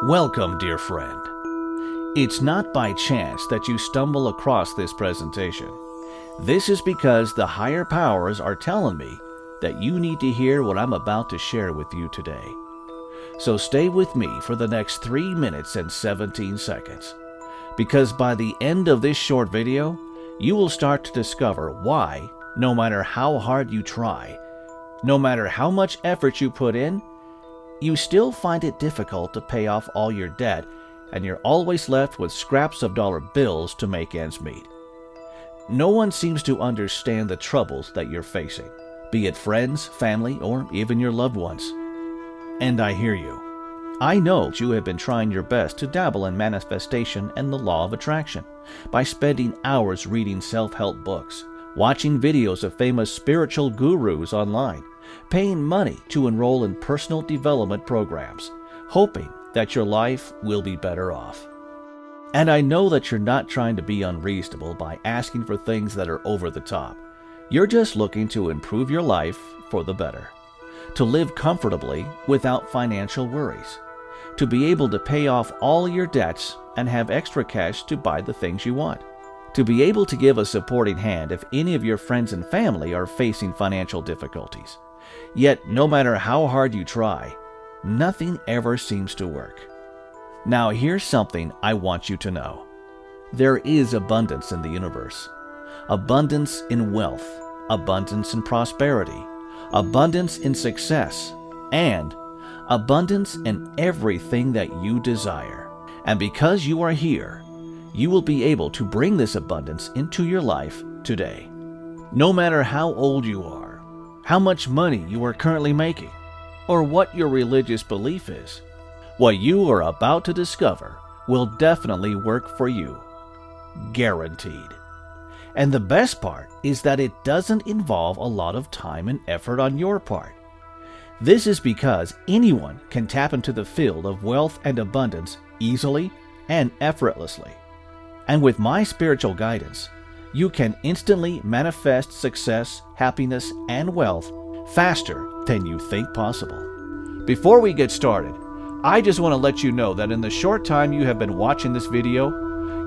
Welcome, dear friend. It's not by chance that you stumble across this presentation. This is because the higher powers are telling me that you need to hear what I'm about to share with you today. So stay with me for the next 3 minutes and 17 seconds, because by the end of this short video, you will start to discover why, no matter how hard you try, no matter how much effort you put in, you still find it difficult to pay off all your debt, and you're always left with scraps of dollar bills to make ends meet. No one seems to understand the troubles that you're facing, be it friends, family, or even your loved ones. And I hear you. I know you have been trying your best to dabble in manifestation and the law of attraction by spending hours reading self-help books, watching videos of famous spiritual gurus online, paying money to enroll in personal development programs, hoping that your life will be better off. And I know that you're not trying to be unreasonable by asking for things that are over the top. You're just looking to improve your life for the better, to live comfortably without financial worries, to be able to pay off all your debts and have extra cash to buy the things you want, to be able to give a supporting hand if any of your friends and family are facing financial difficulties. Yet, no matter how hard you try, nothing ever seems to work. Now, here's something I want you to know. There is abundance in the universe. Abundance in wealth, abundance in prosperity, abundance in success, and abundance in everything that you desire. And because you are here, you will be able to bring this abundance into your life today. No matter how old you are, how much money you are currently making, or what your religious belief is, what you are about to discover will definitely work for you. Guaranteed. And the best part is that it doesn't involve a lot of time and effort on your part. This is because anyone can tap into the field of wealth and abundance easily and effortlessly. And with my spiritual guidance, you can instantly manifest success, happiness, and wealth faster than you think possible. Before we get started, I just want to let you know that in the short time you have been watching this video,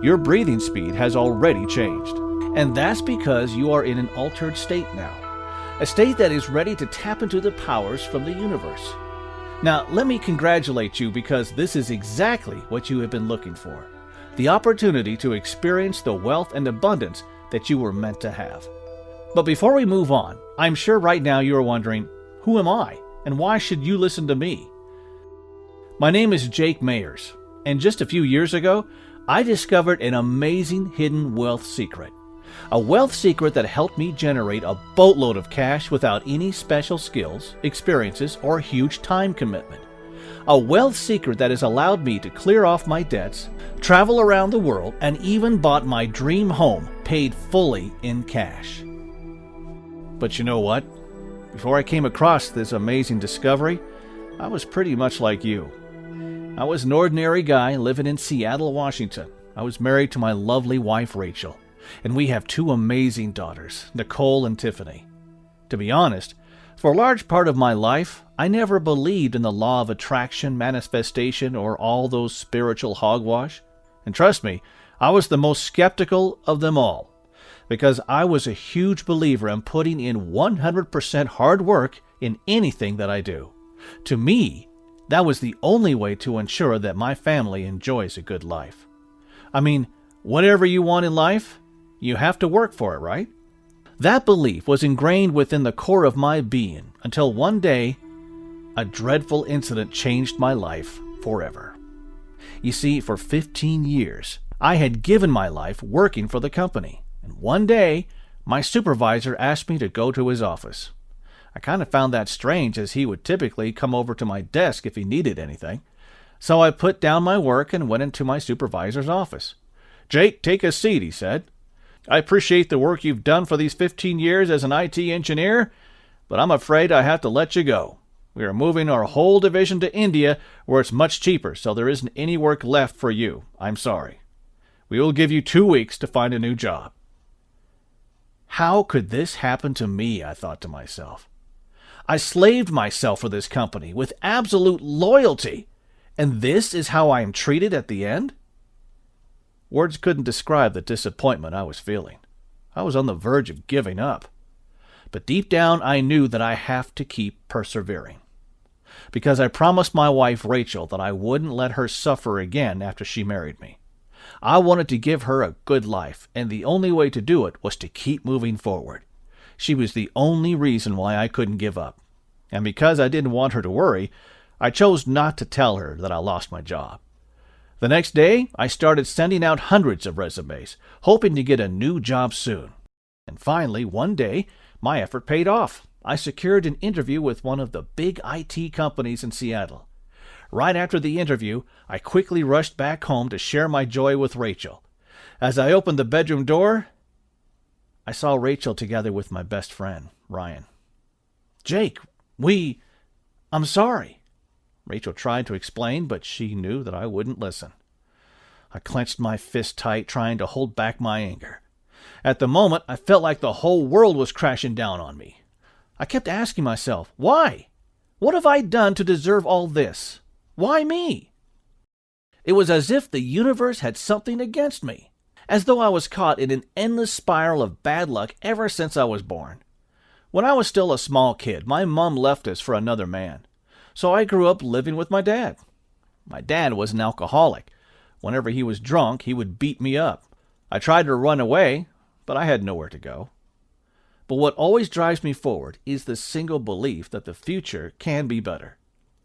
your breathing speed has already changed. And that's because you are in an altered state now, a state that is ready to tap into the powers from the universe. Now, let me congratulate you, because this is exactly what you have been looking for. The opportunity to experience the wealth and abundance that you were meant to have. But before we move on, I'm sure right now you are wondering, who am I and why should you listen to me? My name is Jake Mayers, and just a few years ago, I discovered an amazing hidden wealth secret. A wealth secret that helped me generate a boatload of cash without any special skills, experiences, or huge time commitment. A wealth secret that has allowed me to clear off my debts, travel around the world, and even bought my dream home paid fully in cash. But you know what? Before I came across this amazing discovery, I was pretty much like you. I was an ordinary guy living in Seattle, Washington. I was married to my lovely wife, Rachel, and we have 2 amazing daughters, Nicole and Tiffany. To be honest, for a large part of my life, I never believed in the law of attraction, manifestation, or all those spiritual hogwash. And trust me, I was the most skeptical of them all, because I was a huge believer in putting in 100% hard work in anything that I do. To me, that was the only way to ensure that my family enjoys a good life. I mean, whatever you want in life, you have to work for it, right? That belief was ingrained within the core of my being until one day, a dreadful incident changed my life forever. You see, for 15 years, I had given my life working for the company, and one day, my supervisor asked me to go to his office. I kind of found that strange, as he would typically come over to my desk if he needed anything. So I put down my work and went into my supervisor's office. "Jake, take a seat," he said. "I appreciate the work you've done for these 15 years as an IT engineer, but I'm afraid I have to let you go. We are moving our whole division to India, where it's much cheaper, so there isn't any work left for you. I'm sorry. We will give you 2 weeks to find a new job." How could this happen to me, I thought to myself. I slaved myself for this company with absolute loyalty, And this is how I am treated at the end? Words couldn't describe the disappointment I was feeling. I was on the verge of giving up. But deep down, I knew that I have to keep persevering. Because I promised my wife, Rachel, that I wouldn't let her suffer again after she married me. I wanted to give her a good life, and the only way to do it was to keep moving forward. She was the only reason why I couldn't give up. And because I didn't want her to worry, I chose not to tell her that I lost my job. The next day, I started sending out hundreds of resumes, hoping to get a new job soon. And finally, one day, my effort paid off. I secured an interview with one of the big IT companies in Seattle. Right after the interview, I quickly rushed back home to share my joy with Rachel. As I opened the bedroom door, I saw Rachel together with my best friend, Ryan. "Jake, I'm sorry." Rachel tried to explain, but she knew that I wouldn't listen. I clenched my fist tight, trying to hold back my anger. At the moment, I felt like the whole world was crashing down on me. I kept asking myself, why? What have I done to deserve all this? Why me? It was as if the universe had something against me, as though I was caught in an endless spiral of bad luck ever since I was born. When I was still a small kid, my mom left us for another man, so I grew up living with my dad. My dad was an alcoholic. Whenever he was drunk, he would beat me up. I tried to run away, but I had nowhere to go. But what always drives me forward is the single belief that the future can be better.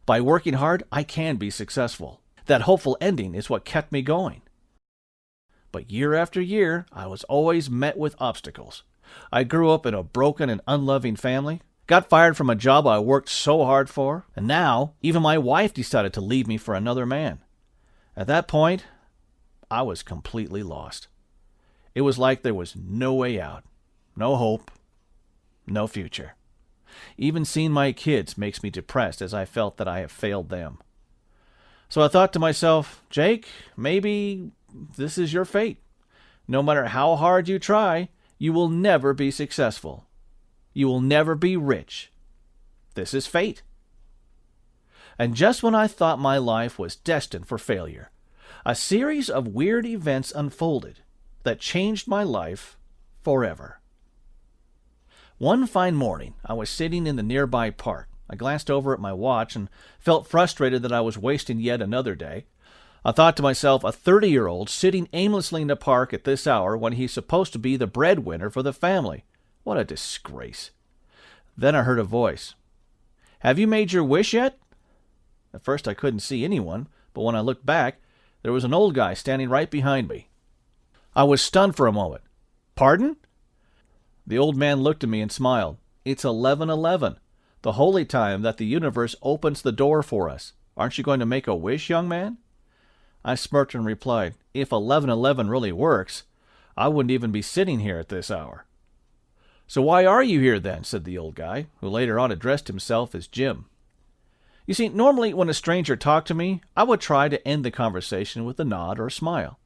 By working hard, I can be successful. That hopeful ending is what kept me going. But year after year, I was always met with obstacles. I grew up in a broken and unloving family, got fired from a job I worked so hard for, and now even my wife decided to leave me for another man. At that point, I was completely lost. It was like there was no way out, no hope, no future. Even seeing my kids makes me depressed as I felt that I have failed them. So I thought to myself, Jake, maybe this is your fate. No matter how hard you try, you will never be successful. You will never be rich. This is fate. And just when I thought my life was destined for failure, a series of weird events unfolded that changed my life forever. One fine morning, I was sitting in the nearby park. I glanced over at my watch and felt frustrated that I was wasting yet another day. I thought to myself, a 30-year-old sitting aimlessly in the park at this hour when he's supposed to be the breadwinner for the family. What a disgrace. Then I heard a voice. "Have you made your wish yet?" At first I couldn't see anyone, but when I looked back, there was an old guy standing right behind me. I was stunned for a moment. "Pardon?" The old man looked at me and smiled. "It's 11:11, the holy time that the universe opens the door for us. Aren't you going to make a wish, young man?" I smirked and replied, "If 11:11 really works, I wouldn't even be sitting here at this hour." "So why are you here then?" said the old guy, who later on addressed himself as Jim. You see, normally when a stranger talked to me, I would try to end the conversation with a nod or a smile.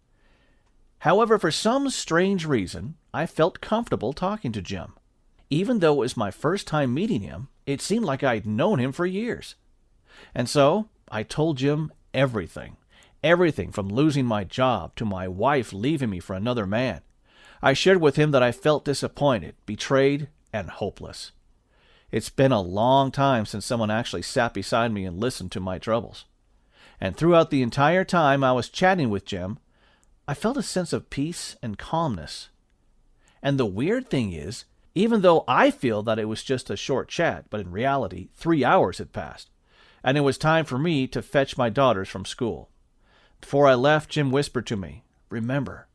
However, for some strange reason, I felt comfortable talking to Jim. Even though it was my first time meeting him, it seemed like I'd known him for years. And so, I told Jim everything. Everything from losing my job to my wife leaving me for another man. I shared with him that I felt disappointed, betrayed, and hopeless. It's been a long time since someone actually sat beside me and listened to my troubles. And throughout the entire time I was chatting with Jim, I felt a sense of peace and calmness. And the weird thing is, even though I feel that it was just a short chat, but in reality, 3 hours had passed, and it was time for me to fetch my daughters from school. Before I left, Jim whispered to me, "Remember,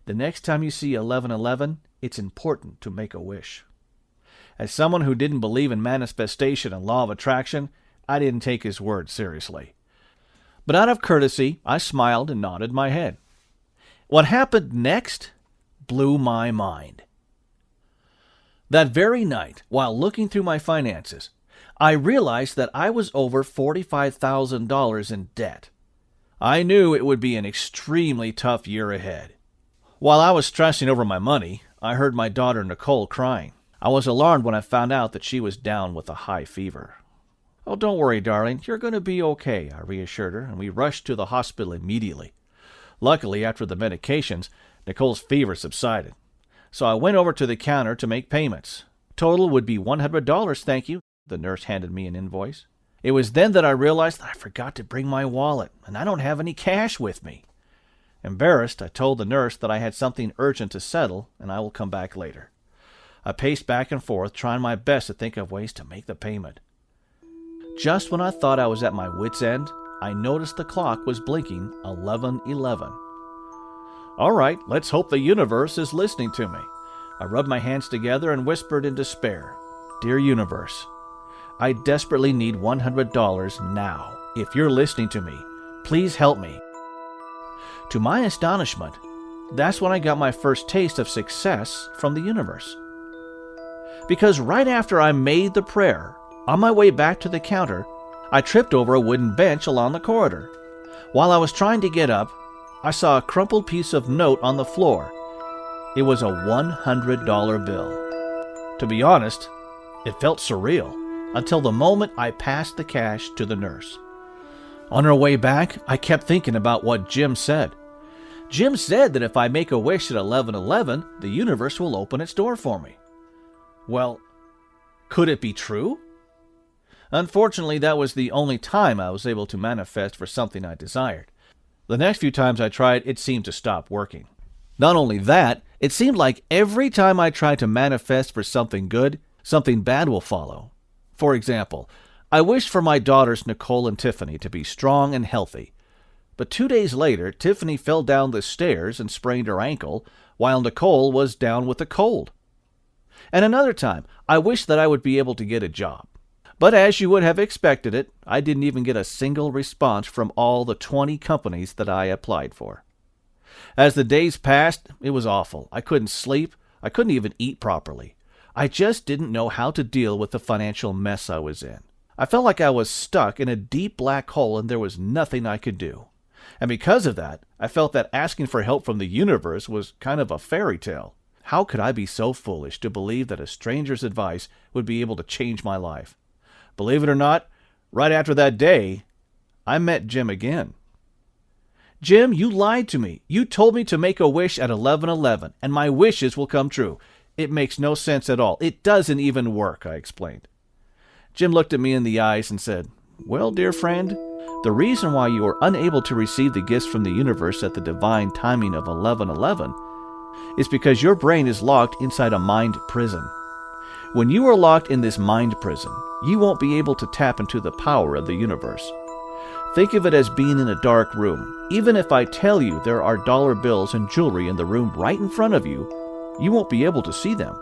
the next time you see 11:11, it's important to make a wish." As someone who didn't believe in manifestation and law of attraction, I didn't take his word seriously. But out of courtesy, I smiled and nodded my head. What happened next blew my mind. That very night, while looking through my finances, I realized that I was over $45,000 in debt. I knew it would be an extremely tough year ahead. While I was stressing over my money, I heard my daughter Nicole crying. I was alarmed when I found out that she was down with a high fever. "Oh, don't worry, darling. You're going to be okay," I reassured her, and we rushed to the hospital immediately. Luckily, after the medications, Nicole's fever subsided. So I went over to the counter to make payments. Total would be $100, thank you. The nurse handed me an invoice. It was then that I realized that I forgot to bring my wallet, and I don't have any cash with me. Embarrassed, I told the nurse that I had something urgent to settle, and I will come back later. I paced back and forth, trying my best to think of ways to make the payment. Just when I thought I was at my wit's end, I noticed the clock was blinking 11:11. All right, let's hope the universe is listening to me. I rubbed my hands together and whispered in despair, "Dear universe, I desperately need $100 now. If you're listening to me, please help me." To my astonishment, that's when I got my first taste of success from the universe. Because right after I made the prayer, on my way back to the counter, I tripped over a wooden bench along the corridor. While I was trying to get up, I saw a crumpled piece of note on the floor. It was a $100 bill. To be honest, it felt surreal until the moment I passed the cash to the nurse. On her way back, I kept thinking about what Jim said. Jim said that if I make a wish at 11:11, the universe will open its door for me. Well, could it be true? Unfortunately, that was the only time I was able to manifest for something I desired. The next few times I tried, it seemed to stop working. Not only that, it seemed like every time I tried to manifest for something good, something bad will follow. For example, I wished for my daughters Nicole and Tiffany to be strong and healthy. But 2 days later, Tiffany fell down the stairs and sprained her ankle, while Nicole was down with a cold. And another time, I wished that I would be able to get a job. But as you would have expected it, I didn't even get a single response from all the 20 companies that I applied for. As the days passed, it was awful. I couldn't sleep. I couldn't even eat properly. I just didn't know how to deal with the financial mess I was in. I felt like I was stuck in a deep black hole and there was nothing I could do. And because of that, I felt that asking for help from the universe was kind of a fairy tale. How could I be so foolish to believe that a stranger's advice would be able to change my life? Believe it or not, right after that day, I met Jim again. "Jim, you lied to me. You told me to make a wish at 11:11, and my wishes will come true. It makes no sense at all. It doesn't even work," I explained. Jim looked at me in the eyes and said, "Well, dear friend, the reason why you are unable to receive the gifts from the universe at the divine timing of 11:11 is because your brain is locked inside a mind prison. When you are locked in this mind prison, you won't be able to tap into the power of the universe. Think of it as being in a dark room. Even if I tell you there are dollar bills and jewelry in the room right in front of you, you won't be able to see them."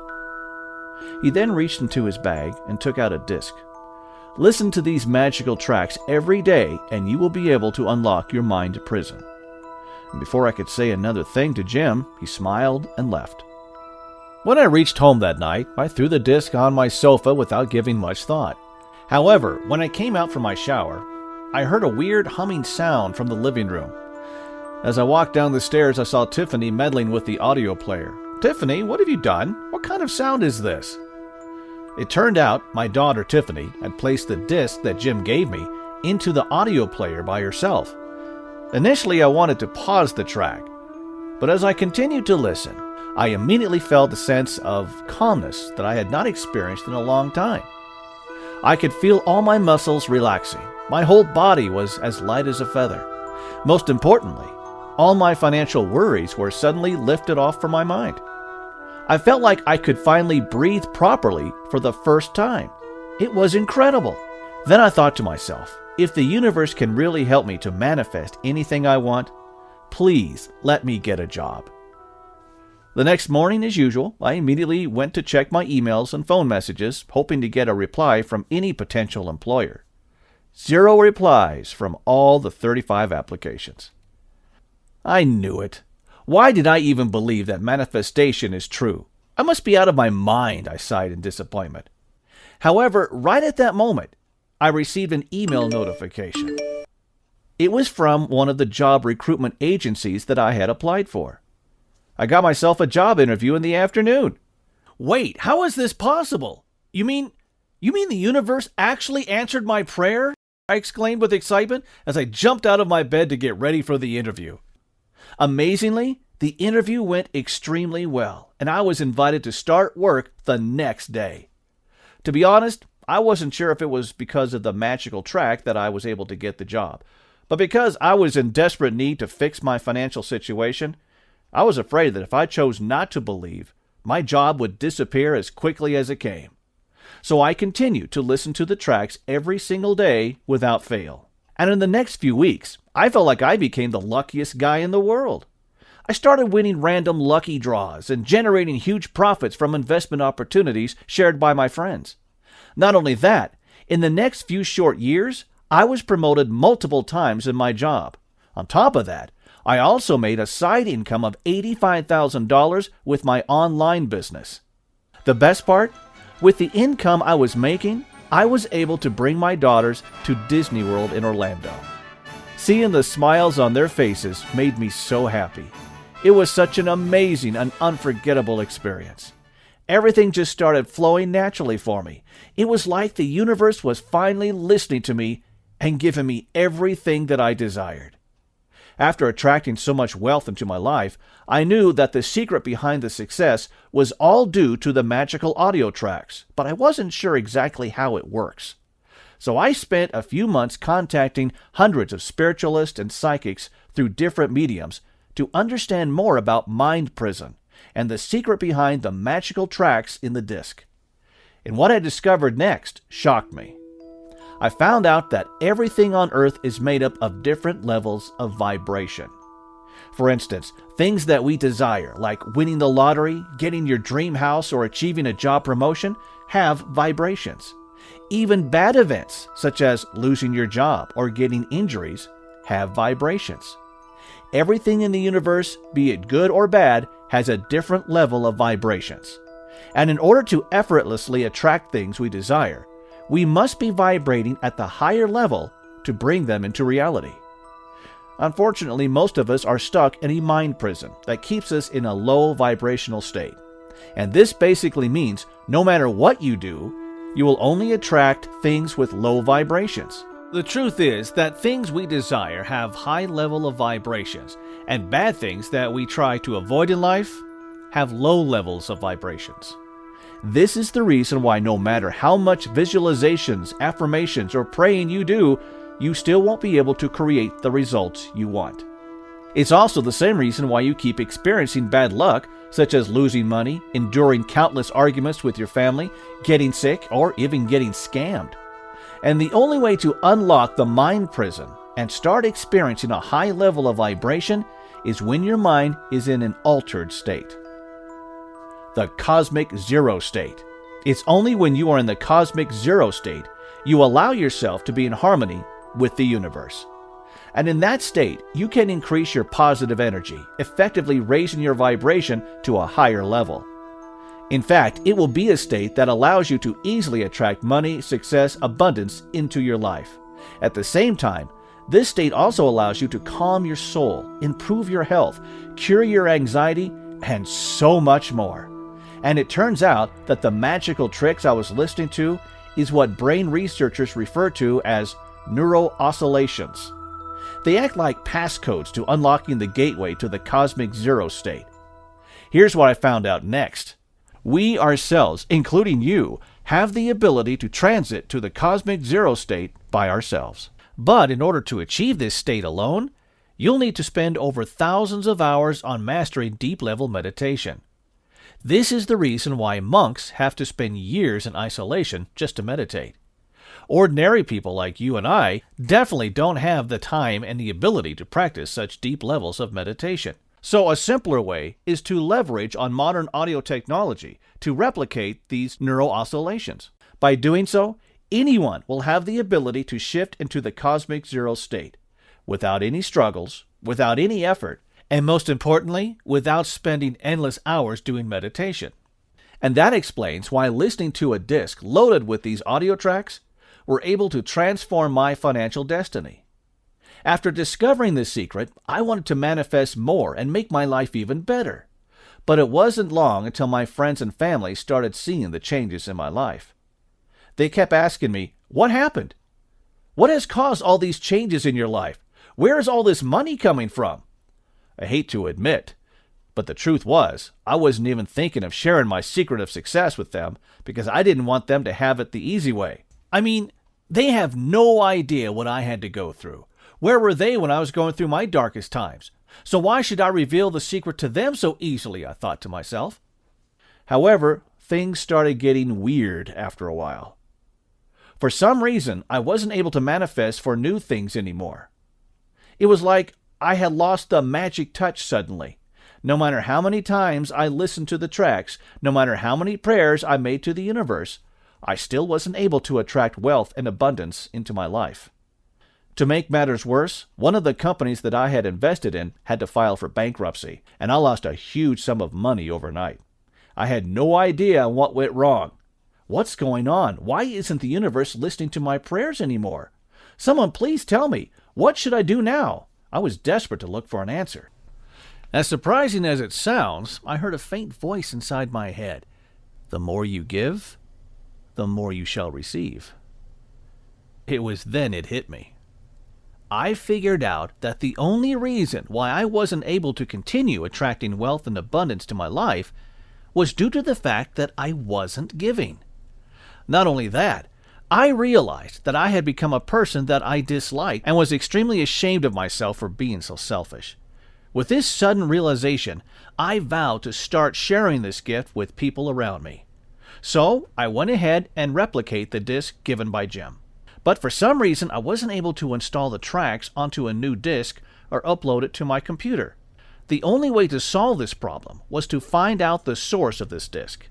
He then reached into his bag and took out a disc. "Listen to these magical tracks every day and you will be able to unlock your mind prison." And before I could say another thing to Jim, he smiled and left. When I reached home that night, I threw the disc on my sofa without giving much thought. However, when I came out from my shower, I heard a weird humming sound from the living room. As I walked down the stairs, I saw Tiffany meddling with the audio player. "Tiffany, what have you done? What kind of sound is this?" It turned out my daughter Tiffany had placed the disc that Jim gave me into the audio player by herself. Initially, I wanted to pause the track, but as I continued to listen, I immediately felt a sense of calmness that I had not experienced in a long time. I could feel all my muscles relaxing. My whole body was as light as a feather. Most importantly, all my financial worries were suddenly lifted off from my mind. I felt like I could finally breathe properly for the first time. It was incredible. Then I thought to myself, if the universe can really help me to manifest anything I want, please let me get a job. The next morning, as usual, I immediately went to check my emails and phone messages, hoping to get a reply from any potential employer. 0 replies from all the 35 applications. I knew it. Why did I even believe that manifestation is true? I must be out of my mind, I sighed in disappointment. However, right at that moment, I received an email notification. It was from one of the job recruitment agencies that I had applied for. I got myself a job interview in the afternoon. Wait, how is this possible? You mean You mean the universe actually answered my prayer? I exclaimed with excitement as I jumped out of my bed to get ready for the interview. Amazingly, the interview went extremely well, and I was invited to start work the next day. To be honest, I wasn't sure if it was because of the magical track that I was able to get the job, but because I was in desperate need to fix my financial situation, I was afraid that if I chose not to believe, my job would disappear as quickly as it came. So I continued to listen to the tracks every single day without fail. And in the next few weeks, I felt like I became the luckiest guy in the world. I started winning random lucky draws and generating huge profits from investment opportunities shared by my friends. Not only that, in the next few short years, I was promoted multiple times in my job. On top of that, I also made a side income of $85,000 with my online business. The best part? With the income I was making, I was able to bring my daughters to Disney World in Orlando. Seeing the smiles on their faces made me so happy. It was such an amazing and unforgettable experience. Everything just started flowing naturally for me. It was like the universe was finally listening to me and giving me everything that I desired. After attracting so much wealth into my life, I knew that the secret behind the success was all due to the magical audio tracks, but I wasn't sure exactly how it works. So I spent a few months contacting hundreds of spiritualists and psychics through different mediums to understand more about mind prison and the secret behind the magical tracks in the disc. And what I discovered next shocked me. I found out that everything on Earth is made up of different levels of vibration. For instance, things that we desire, like winning the lottery, getting your dream house, or achieving a job promotion, have vibrations. Even bad events, such as losing your job or getting injuries, have vibrations. Everything in the universe, be it good or bad, has a different level of vibrations. And in order to effortlessly attract things we desire, we must be vibrating at the higher level to bring them into reality. Unfortunately, most of us are stuck in a mind prison that keeps us in a low vibrational state. And this basically means no matter what you do, you will only attract things with low vibrations. The truth is that things we desire have high level of vibrations, and bad things that we try to avoid in life have low levels of vibrations. This is the reason why no matter how much visualizations, affirmations, or praying you do, you still won't be able to create the results you want. It's also the same reason why you keep experiencing bad luck, such as losing money, enduring countless arguments with your family, getting sick, or even getting scammed. And the only way to unlock the mind prison and start experiencing a high level of vibration is when your mind is in an altered state. The cosmic zero state. It's only when you are in the cosmic zero state you allow yourself to be in harmony with the universe. And in that state, you can increase your positive energy, effectively raising your vibration to a higher level. In fact, it will be a state that allows you to easily attract money, success, abundance into your life. At the same time, this state also allows you to calm your soul, improve your health, cure your anxiety, and so much more. And it turns out that the magical tricks I was listening to is what brain researchers refer to as neuro-oscillations. They act like passcodes to unlocking the gateway to the cosmic zero state. Here's what I found out next. We ourselves, including you, have the ability to transit to the cosmic zero state by ourselves. But in order to achieve this state alone, you'll need to spend over thousands of hours on mastering deep-level meditation. This is the reason why monks have to spend years in isolation just to meditate. Ordinary people like you and I definitely don't have the time and the ability to practice such deep levels of meditation. So a simpler way is to leverage on modern audio technology to replicate these neural oscillations. By doing so, anyone will have the ability to shift into the cosmic zero state without any struggles, without any effort, and most importantly, without spending endless hours doing meditation. And that explains why listening to a disc loaded with these audio tracks were able to transform my financial destiny. After discovering this secret, I wanted to manifest more and make my life even better. But it wasn't long until my friends and family started seeing the changes in my life. They kept asking me, "What happened? What has caused all these changes in your life? Where is all this money coming from?" I hate to admit, but the truth was, I wasn't even thinking of sharing my secret of success with them because I didn't want them to have it the easy way. I mean, they have no idea what I had to go through. Where were they when I was going through my darkest times? So why should I reveal the secret to them so easily, I thought to myself. However, things started getting weird after a while. For some reason, I wasn't able to manifest for new things anymore. It was like I had lost the magic touch suddenly. No matter how many times I listened to the tracks, no matter how many prayers I made to the universe, I still wasn't able to attract wealth and abundance into my life. To make matters worse, one of the companies that I had invested in had to file for bankruptcy, and I lost a huge sum of money overnight. I had no idea what went wrong. What's going on? Why isn't the universe listening to my prayers anymore? Someone please tell me, what should I do now? I was desperate to look for an answer. As surprising as it sounds, I heard a faint voice inside my head. The more you give, the more you shall receive. It was then it hit me. I figured out that the only reason why I wasn't able to continue attracting wealth and abundance to my life was due to the fact that I wasn't giving. Not only that, I realized that I had become a person that I disliked and was extremely ashamed of myself for being so selfish. With this sudden realization, I vowed to start sharing this gift with people around me. So I went ahead and replicated the disc given by Jim. But for some reason, I wasn't able to install the tracks onto a new disc or upload it to my computer. The only way to solve this problem was to find out the source of this disc.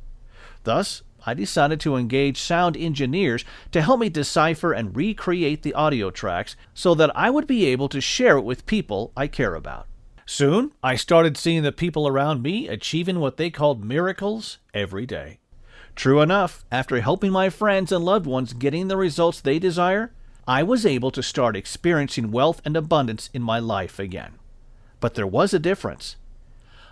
Thus, I decided to engage sound engineers to help me decipher and recreate the audio tracks so that I would be able to share it with people I care about. Soon, I started seeing the people around me achieving what they called miracles every day. True enough, after helping my friends and loved ones getting the results they desire, I was able to start experiencing wealth and abundance in my life again. But there was a difference.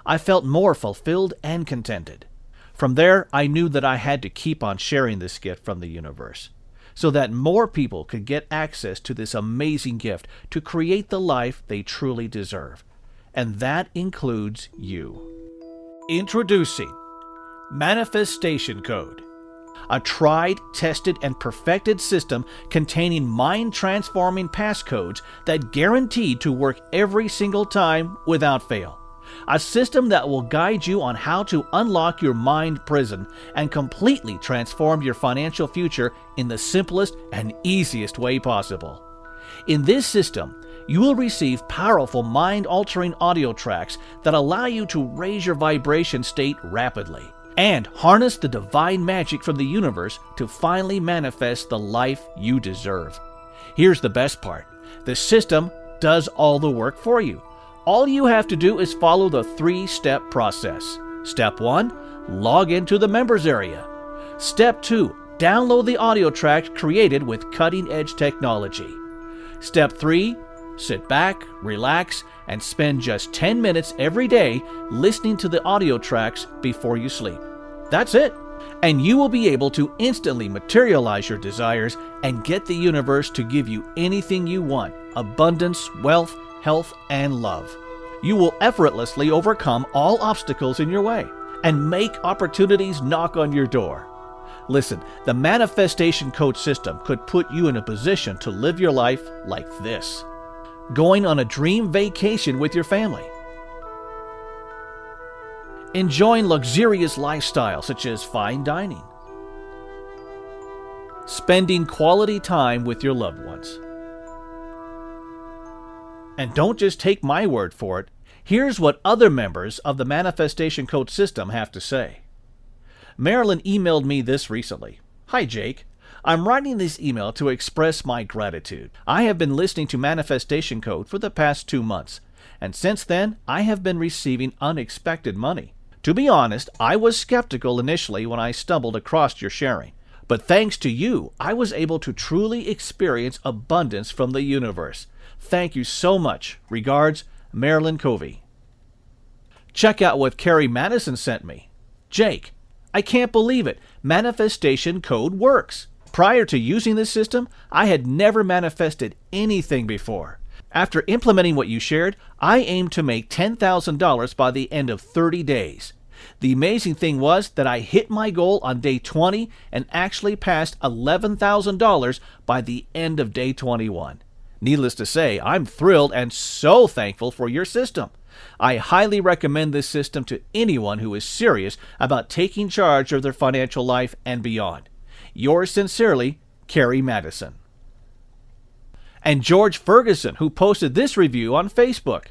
I felt more fulfilled and contented. From there, I knew that I had to keep on sharing this gift from the universe, so that more people could get access to this amazing gift to create the life they truly deserve. And that includes you. Introducing Manifestation Code, a tried, tested, and perfected system containing mind-transforming passcodes that guaranteed to work every single time without fail. A system that will guide you on how to unlock your mind prison and completely transform your financial future in the simplest and easiest way possible. In this system, you will receive powerful mind-altering audio tracks that allow you to raise your vibration state rapidly and harness the divine magic from the universe to finally manifest the life you deserve. Here's the best part. The system does all the work for you. All you have to do is follow the 3-step process. Step 1, log into the members area. Step 2, download the audio tracks created with cutting-edge technology. Step 3, sit back, relax, and spend just 10 minutes every day listening to the audio tracks before you sleep. That's it. And you will be able to instantly materialize your desires and get the universe to give you anything you want: abundance, wealth, health, and love. You will effortlessly overcome all obstacles in your way and make opportunities knock on your door. Listen, the manifestation code system could put you in a position to live your life like this: going on a dream vacation with your family, enjoying luxurious lifestyles such as fine dining, spending quality time with your loved ones. And don't just take my word for it. Here's what other members of the Manifestation Code system have to say. Marilyn emailed me this recently. "Hi Jake, I'm writing this email to express my gratitude. I have been listening to Manifestation Code for the past 2 months, and since then I have been receiving unexpected money. To be honest, I was skeptical initially when I stumbled across your sharing. But thanks to you, I was able to truly experience abundance from the universe. Thank you so much. Regards, Marilyn Covey." Check out what Carrie Madison sent me. "Jake, I can't believe it. Manifestation Code works. Prior to using this system, I had never manifested anything before. After implementing what you shared, I aimed to make $10,000 by the end of 30 days. The amazing thing was that I hit my goal on day 20 and actually passed $11,000 by the end of day 21. Needless to say, I'm thrilled and so thankful for your system. I highly recommend this system to anyone who is serious about taking charge of their financial life and beyond. Yours sincerely, Carrie Madison. And George Ferguson, who posted this review on Facebook.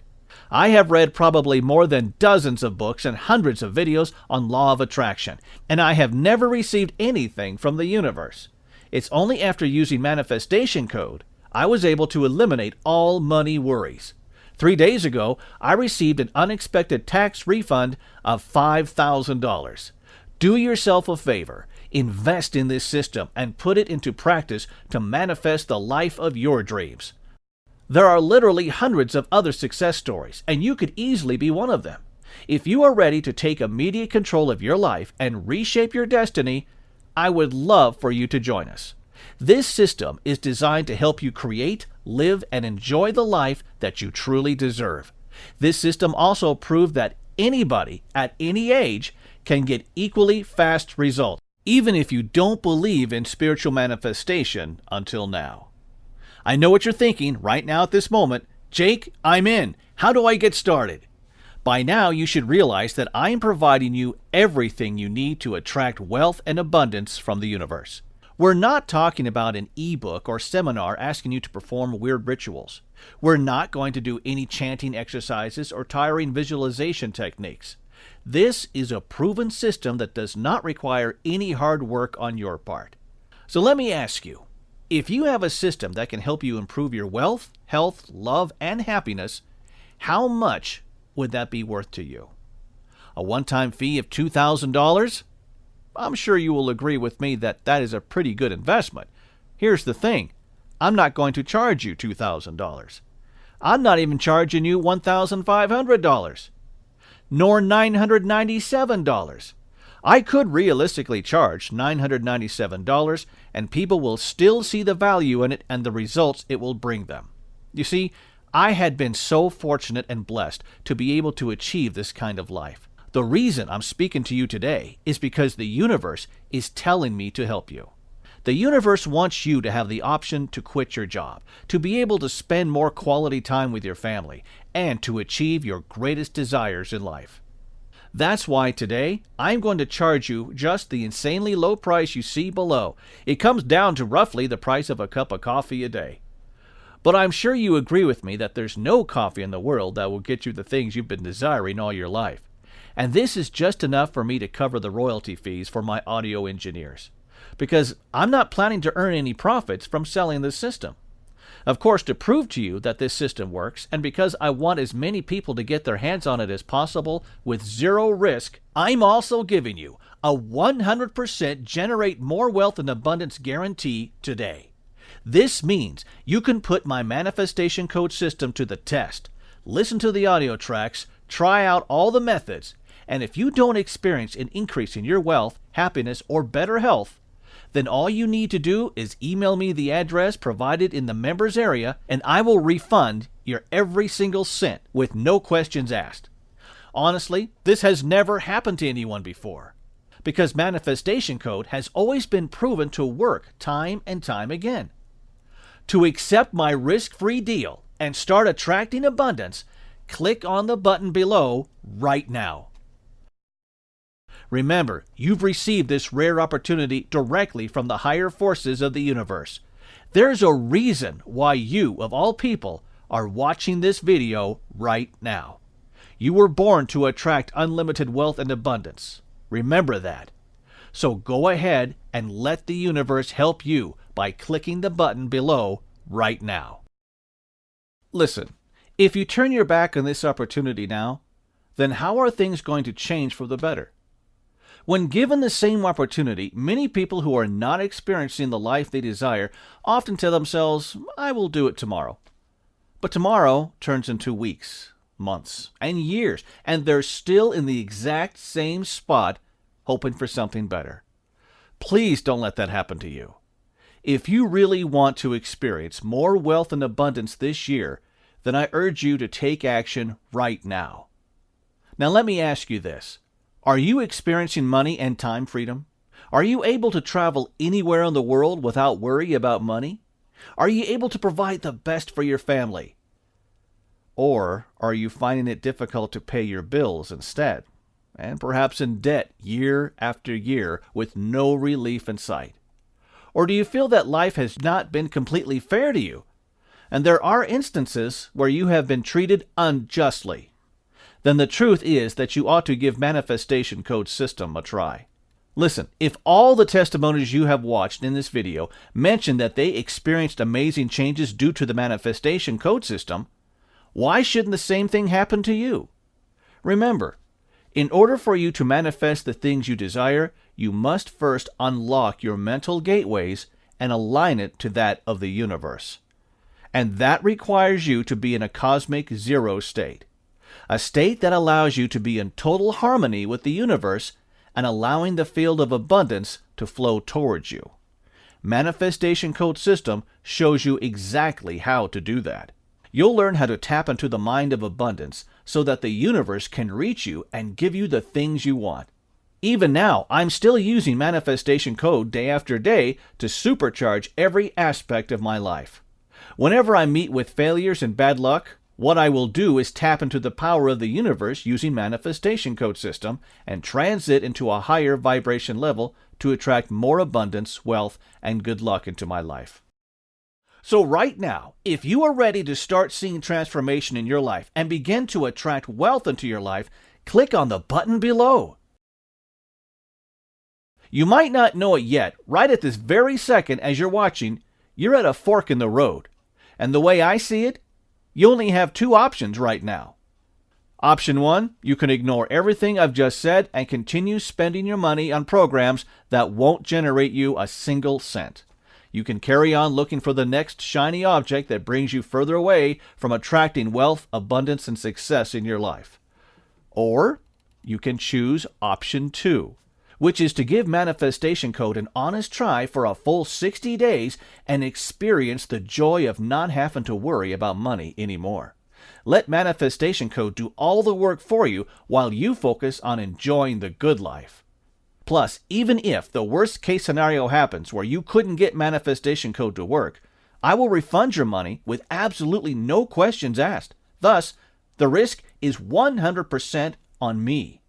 I have read probably more than dozens of books and hundreds of videos on law of attraction, and I have never received anything from the universe. It's only after using manifestation code I was able to eliminate all money worries. 3 days ago, I received an unexpected tax refund of $5,000. Do yourself a favor. Invest in this system and put it into practice to manifest the life of your dreams. There are literally hundreds of other success stories, and you could easily be one of them. If you are ready to take immediate control of your life and reshape your destiny, I would love for you to join us. This system is designed to help you create, live, and enjoy the life that you truly deserve. This system also proved that anybody at any age can get equally fast results, even if you don't believe in spiritual manifestation until now. I know what you're thinking right now at this moment. Jake, I'm in. How do I get started? By now, you should realize that I'm providing you everything you need to attract wealth and abundance from the universe. We're not talking about an ebook or seminar asking you to perform weird rituals. We're not going to do any chanting exercises or tiring visualization techniques. This is a proven system that does not require any hard work on your part. So let me ask you, if you have a system that can help you improve your wealth, health, love, and happiness, how much would that be worth to you? A one-time fee of $2,000? I'm sure you will agree with me that that is a pretty good investment. Here's the thing. I'm not going to charge you $2,000. I'm not even charging you $1,500, nor $997. I could realistically charge $997, and people will still see the value in it and the results it will bring them. You see, I had been so fortunate and blessed to be able to achieve this kind of life. The reason I'm speaking to you today is because the universe is telling me to help you. The universe wants you to have the option to quit your job, to be able to spend more quality time with your family, and to achieve your greatest desires in life. That's why today, I'm going to charge you just the insanely low price you see below. It comes down to roughly the price of a cup of coffee a day. But I'm sure you agree with me that there's no coffee in the world that will get you the things you've been desiring all your life. And this is just enough for me to cover the royalty fees for my audio engineers, because I'm not planning to earn any profits from selling this system. Of course, to prove to you that this system works, and because I want as many people to get their hands on it as possible with zero risk, I'm also giving you a 100% generate more wealth and abundance guarantee today. This means you can put my manifestation code system to the test, listen to the audio tracks, try out all the methods, and if you don't experience an increase in your wealth, happiness, or better health, then all you need to do is email me the address provided in the members area, and I will refund your every single cent with no questions asked. Honestly, this has never happened to anyone before, because manifestation code has always been proven to work time and time again. To accept my risk-free deal and start attracting abundance, click on the button below right now. Remember, you've received this rare opportunity directly from the higher forces of the universe. There's a reason why you, of all people, are watching this video right now. You were born to attract unlimited wealth and abundance. Remember that. So go ahead and let the universe help you by clicking the button below right now. Listen, if you turn your back on this opportunity now, then how are things going to change for the better? When given the same opportunity, many people who are not experiencing the life they desire often tell themselves, I will do it tomorrow. But tomorrow turns into weeks, months, and years, and they're still in the exact same spot, hoping for something better. Please don't let that happen to you. If you really want to experience more wealth and abundance this year, then I urge you to take action right now. Now let me ask you this. Are you experiencing money and time freedom? Are you able to travel anywhere in the world without worry about money? Are you able to provide the best for your family? Or are you finding it difficult to pay your bills instead, and perhaps in debt year after year with no relief in sight? Or do you feel that life has not been completely fair to you, and there are instances where you have been treated unjustly? Then the truth is that you ought to give Manifestation Code System a try. Listen, if all the testimonies you have watched in this video mention that they experienced amazing changes due to the Manifestation Code System, why shouldn't the same thing happen to you? Remember, in order for you to manifest the things you desire, you must first unlock your mental gateways and align it to that of the universe. And that requires you to be in a cosmic zero state, a state that allows you to be in total harmony with the universe and allowing the field of abundance to flow towards you. Manifestation Code System shows you exactly how to do that. You'll learn how to tap into the mind of abundance so that the universe can reach you and give you the things you want. Even now, I'm still using Manifestation Code day after day to supercharge every aspect of my life. Whenever I meet with failures and bad luck, what I will do is tap into the power of the universe using Manifestation Code System and transit into a higher vibration level to attract more abundance, wealth, and good luck into my life. So right now, if you are ready to start seeing transformation in your life and begin to attract wealth into your life, click on the button below. You might not know it yet, right at this very second as you're watching, you're at a fork in the road. And the way I see it, you only have two options right now. Option 1, you can ignore everything I've just said and continue spending your money on programs that won't generate you a single cent. You can carry on looking for the next shiny object that brings you further away from attracting wealth, abundance, and success in your life. Or you can choose option 2, which is to give Manifestation Code an honest try for a full 60 days and experience the joy of not having to worry about money anymore. Let Manifestation Code do all the work for you while you focus on enjoying the good life. Plus, even if the worst case scenario happens where you couldn't get Manifestation Code to work, I will refund your money with absolutely no questions asked. Thus, the risk is 100% on me.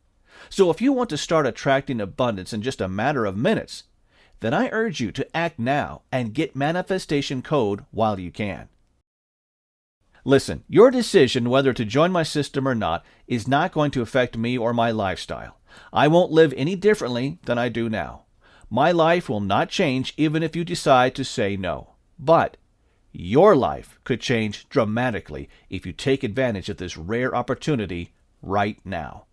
So if you want to start attracting abundance in just a matter of minutes, then I urge you to act now and get Manifestation Code while you can. Listen, your decision whether to join my system or not is not going to affect me or my lifestyle. I won't live any differently than I do now. My life will not change even if you decide to say no. But your life could change dramatically if you take advantage of this rare opportunity right now.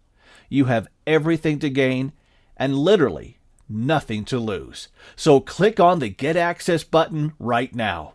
You have everything to gain and literally nothing to lose. So click on the Get Access button right now.